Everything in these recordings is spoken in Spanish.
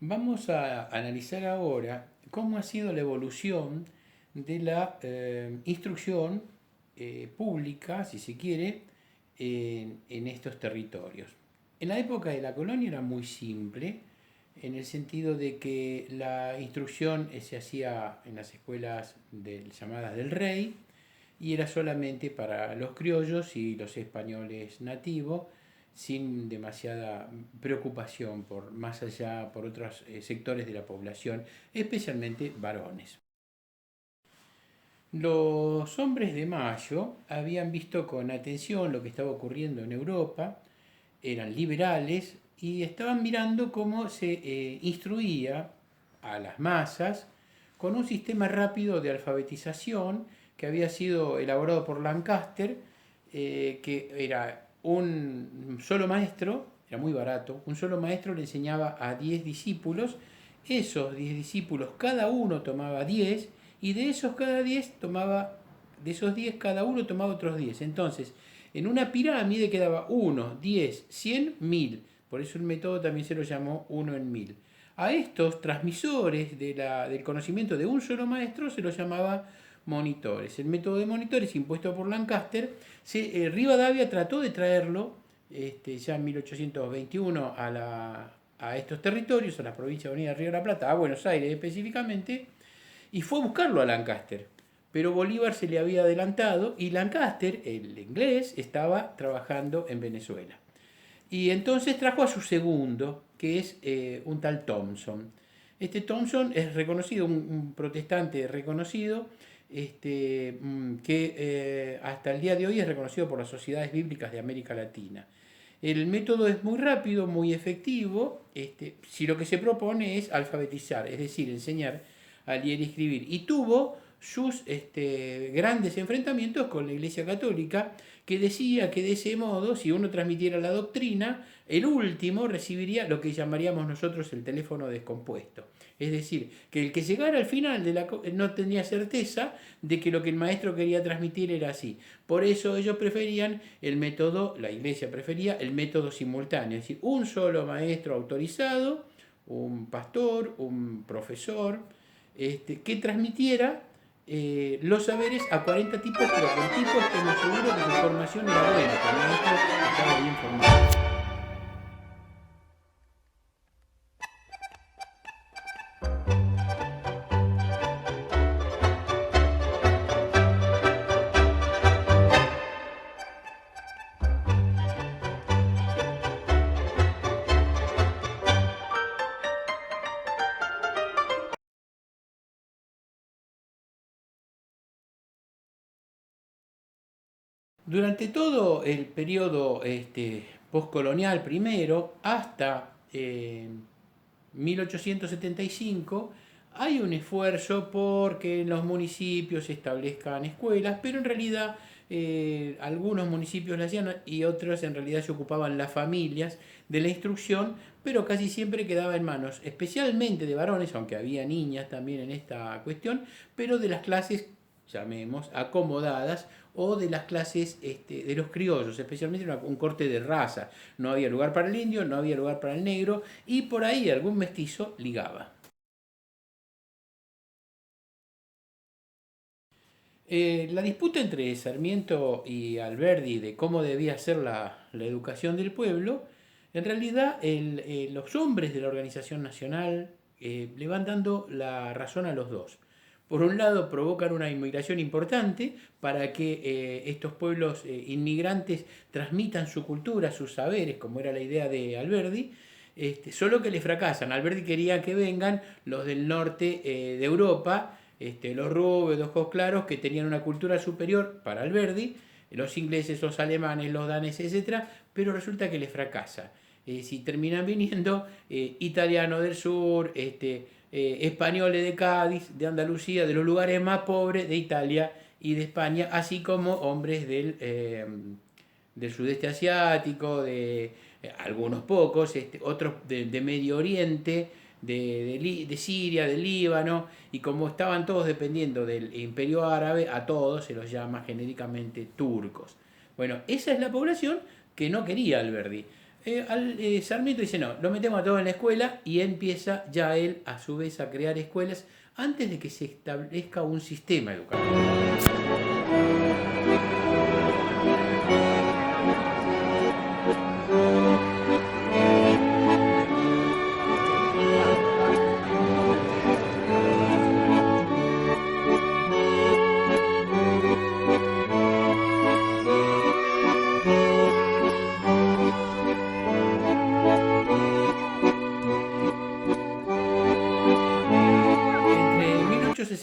Vamos a analizar ahora cómo ha sido la evolución de la instrucción pública, si se quiere, en estos territorios. En la época de la colonia era muy simple, en el sentido de que la instrucción se hacía en las escuelas llamadas del rey y era solamente para los criollos y los españoles nativos, sin demasiada preocupación por más allá, por otros sectores de la población, especialmente varones. Los hombres de Mayo habían visto con atención lo que estaba ocurriendo en Europa, eran liberales y estaban mirando cómo se instruía a las masas con un sistema rápido de alfabetización que había sido elaborado por Lancaster, que era un solo maestro, era muy barato, un solo maestro le enseñaba a 10 discípulos, esos 10 discípulos cada uno tomaba 10 y de esos cada 10 tomaba, de esos 10 cada uno tomaba otros 10. Entonces, en una pirámide quedaba 1, 10, 100, 1000. Por eso el método también se lo llamó 1 en 1000. A estos transmisores del conocimiento de un solo maestro se los llamaba monitores. El método de monitores impuesto por Lancaster, Rivadavia trató de traerlo ya en 1821 a estos territorios, a la provincia de Unida Río de la Plata, a Buenos Aires específicamente, y fue a buscarlo a Lancaster. Pero Bolívar se le había adelantado y Lancaster, el inglés, estaba trabajando en Venezuela. Y entonces trajo a su segundo, que es un tal Thompson. Este Thompson es reconocido, un protestante reconocido, que hasta el día de hoy es reconocido por las sociedades bíblicas de América Latina. El método es muy rápido, muy efectivo, si lo que se propone es alfabetizar, es decir, enseñar a leer y escribir. Y tuvo sus grandes enfrentamientos con la Iglesia Católica, que decía que de ese modo, si uno transmitiera la doctrina, el último recibiría lo que llamaríamos nosotros el teléfono descompuesto. Es decir, que el que llegara al final no tenía certeza de que lo que el maestro quería transmitir era así. Por eso ellos preferían el método, la iglesia prefería el método simultáneo, es decir, un solo maestro autorizado, un pastor, un profesor, que transmitiera los saberes a 40 tipos, pero con tipos estemos seguros que su formación era buena, que el maestro estaba bien formado. Durante todo el periodo postcolonial primero, hasta 1875, hay un esfuerzo por que en los municipios se establezcan escuelas, pero en realidad algunos municipios lo hacían y otros en realidad se ocupaban las familias de la instrucción, pero casi siempre quedaba en manos, especialmente de varones, aunque había niñas también en esta cuestión, pero de las clases, llamemos, acomodadas o de las clases de los criollos, especialmente un corte de raza. No había lugar para el indio, no había lugar para el negro y por ahí algún mestizo ligaba. La disputa entre Sarmiento y Alberdi de cómo debía ser la educación del pueblo, en realidad los hombres de la organización nacional le van dando la razón a los dos. Por un lado, provocan una inmigración importante para que estos pueblos inmigrantes transmitan su cultura, sus saberes, como era la idea de Alberdi, solo que le fracasan. Alberti quería que vengan los del norte de Europa, los rubios, los ojos claros, que tenían una cultura superior para Alberti, los ingleses, los alemanes, los daneses, etc., pero resulta que le fracasa. Si terminan viniendo italianos del sur, españoles de Cádiz, de Andalucía, de los lugares más pobres de Italia y de España, así como hombres del sudeste asiático, de algunos pocos, otros de Medio Oriente, de Siria, del Líbano, y como estaban todos dependiendo del imperio árabe, a todos se los llama genéricamente turcos. Bueno, esa es la población que no quería Alberdi. Sarmiento dice no, lo metemos a todos en la escuela y empieza ya él a su vez a crear escuelas antes de que se establezca un sistema educativo.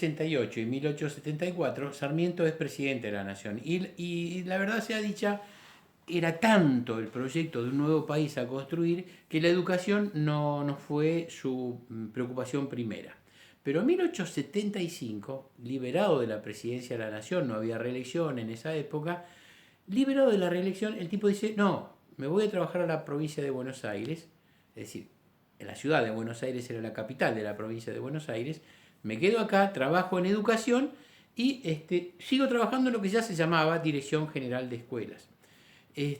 Entre 1868 y 1874, Sarmiento es presidente de la nación y la verdad sea dicha, era tanto el proyecto de un nuevo país a construir que la educación no fue su preocupación primera. Pero en 1875, liberado de la presidencia de la nación, no había reelección en esa época, liberado de la reelección, el tipo dice, no, me voy a trabajar a la provincia de Buenos Aires, es decir, en la ciudad de Buenos Aires era la capital de la provincia de Buenos Aires, me quedo acá, trabajo en educación y sigo trabajando en lo que ya se llamaba Dirección General de Escuelas. Y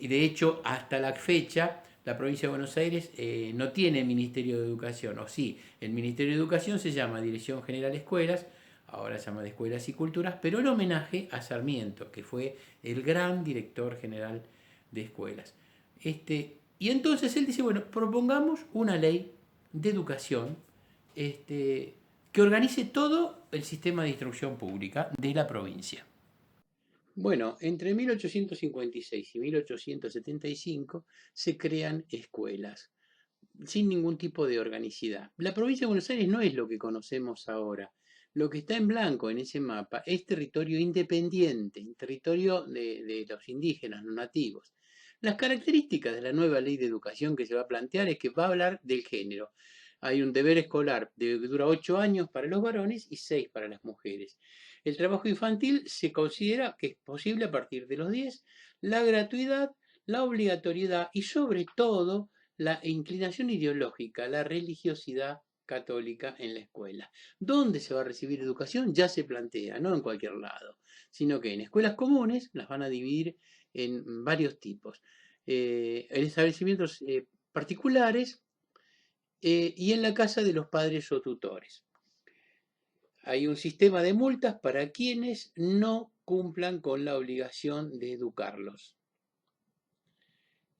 de hecho, hasta la fecha, la provincia de Buenos Aires no tiene Ministerio de Educación, o sí, el Ministerio de Educación se llama Dirección General de Escuelas, ahora se llama de Escuelas y Culturas, pero en homenaje a Sarmiento, que fue el gran director general de escuelas. Y entonces él dice, bueno, propongamos una ley de educación que organice todo el sistema de instrucción pública de la provincia. Bueno, entre 1856 y 1875 se crean escuelas sin ningún tipo de organicidad. La provincia de Buenos Aires no es lo que conocemos ahora. Lo que está en blanco en ese mapa es territorio independiente, territorio de los indígenas, los nativos. Las características de la nueva ley de educación que se va a plantear es que va a hablar del género. Hay un deber escolar que dura 8 años para los varones y 6 para las mujeres. El trabajo infantil se considera que es posible a partir de los 10, la gratuidad, la obligatoriedad y sobre todo la inclinación ideológica, la religiosidad católica en la escuela. ¿Dónde se va a recibir educación? Ya se plantea, no en cualquier lado, sino que en escuelas comunes las van a dividir en varios tipos. En establecimientos particulares y en la casa de los padres o tutores. Hay un sistema de multas para quienes no cumplan con la obligación de educarlos.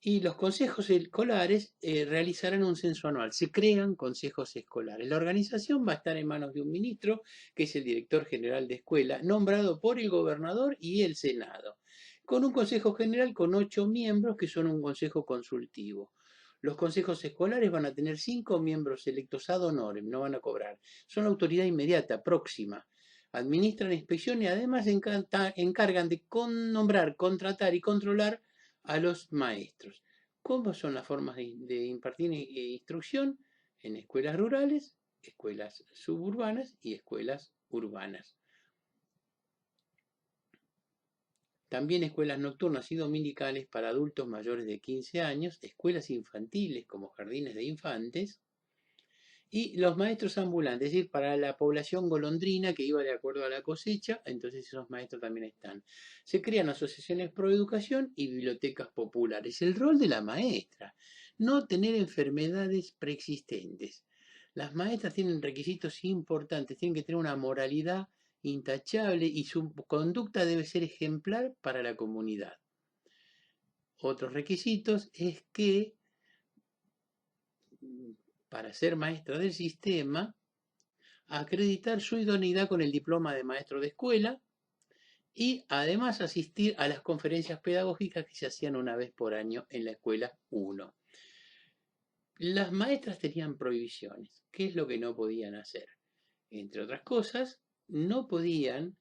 Y los consejos escolares realizarán un censo anual. Se crean consejos escolares. La organización va a estar en manos de un ministro, que es el director general de escuela, nombrado por el gobernador y el Senado, con un consejo general con 8 miembros, que son un consejo consultivo. Los consejos escolares van a tener 5 miembros electos ad honorem, no van a cobrar. Son autoridad inmediata, próxima. Administran inspección y además encargan de nombrar, contratar y controlar a los maestros. ¿Cómo son las formas de impartir instrucción? En escuelas rurales, escuelas suburbanas y escuelas urbanas. También escuelas nocturnas y dominicales para adultos mayores de 15 años, escuelas infantiles como jardines de infantes, y los maestros ambulantes, es decir, para la población golondrina que iba de acuerdo a la cosecha, entonces esos maestros también están. Se crean asociaciones pro educación y bibliotecas populares. El rol de la maestra, no tener enfermedades preexistentes. Las maestras tienen requisitos importantes, tienen que tener una moralidad intachable y su conducta debe ser ejemplar para la comunidad. Otros requisitos es que para ser maestra del sistema, acreditar su idoneidad con el diploma de maestro de escuela y además asistir a las conferencias pedagógicas que se hacían una vez por año en la escuela 1. Las maestras tenían prohibiciones. ¿Qué es lo que no podían hacer? Entre otras cosas, no podían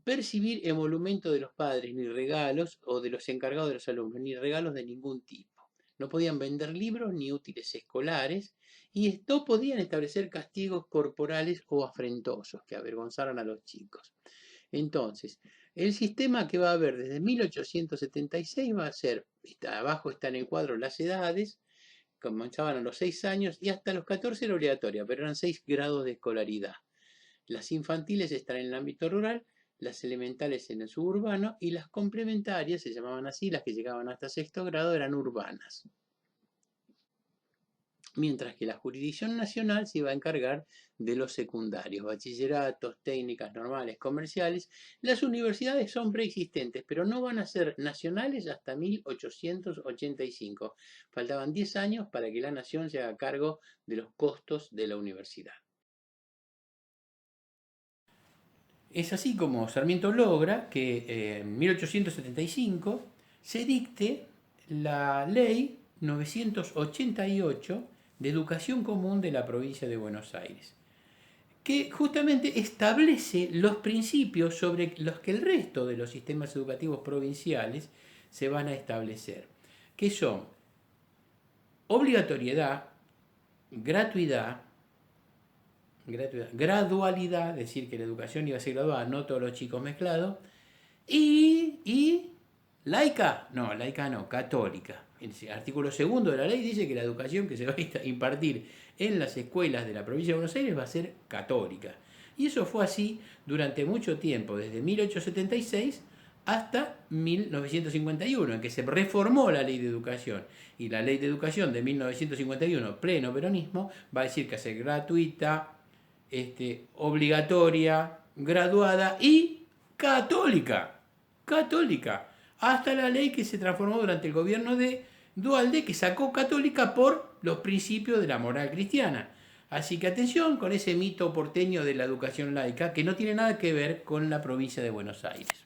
percibir emolumento de los padres, ni regalos, o de los encargados de los alumnos, ni regalos de ningún tipo. No podían vender libros ni útiles escolares y no podían establecer castigos corporales o afrentosos que avergonzaran a los chicos. Entonces, el sistema que va a haber desde 1876 va a ser, abajo está en el cuadro las edades, comenzaban a los 6 años y hasta los 14 era obligatoria, pero eran 6 grados de escolaridad. Las infantiles están en el ámbito rural las elementales en el suburbano y las complementarias, se llamaban así, las que llegaban hasta sexto grado, eran urbanas. Mientras que la jurisdicción nacional se iba a encargar de los secundarios, bachilleratos, técnicas normales, comerciales. Las universidades son preexistentes, pero no van a ser nacionales hasta 1885. Faltaban 10 años para que la nación se haga cargo de los costos de la universidad. Es así como Sarmiento logra que en 1875 se dicte la ley 988 de Educación Común de la provincia de Buenos Aires, que justamente establece los principios sobre los que el resto de los sistemas educativos provinciales se van a establecer, que son obligatoriedad, gratuidad, gradualidad, es decir, que la educación iba a ser graduada, no todos los chicos mezclados, y laica, no, católica. El artículo segundo de la ley dice que la educación que se va a impartir en las escuelas de la provincia de Buenos Aires va a ser católica. Y eso fue así durante mucho tiempo, desde 1876 hasta 1951, en que se reformó la ley de educación. Y la ley de educación de 1951, pleno peronismo, va a decir que va a ser gratuita, obligatoria, graduada y católica. Católica. Hasta la ley que se transformó durante el gobierno de Duhalde, que sacó católica por los principios de la moral cristiana. Así que atención con ese mito porteño de la educación laica, que no tiene nada que ver con la provincia de Buenos Aires.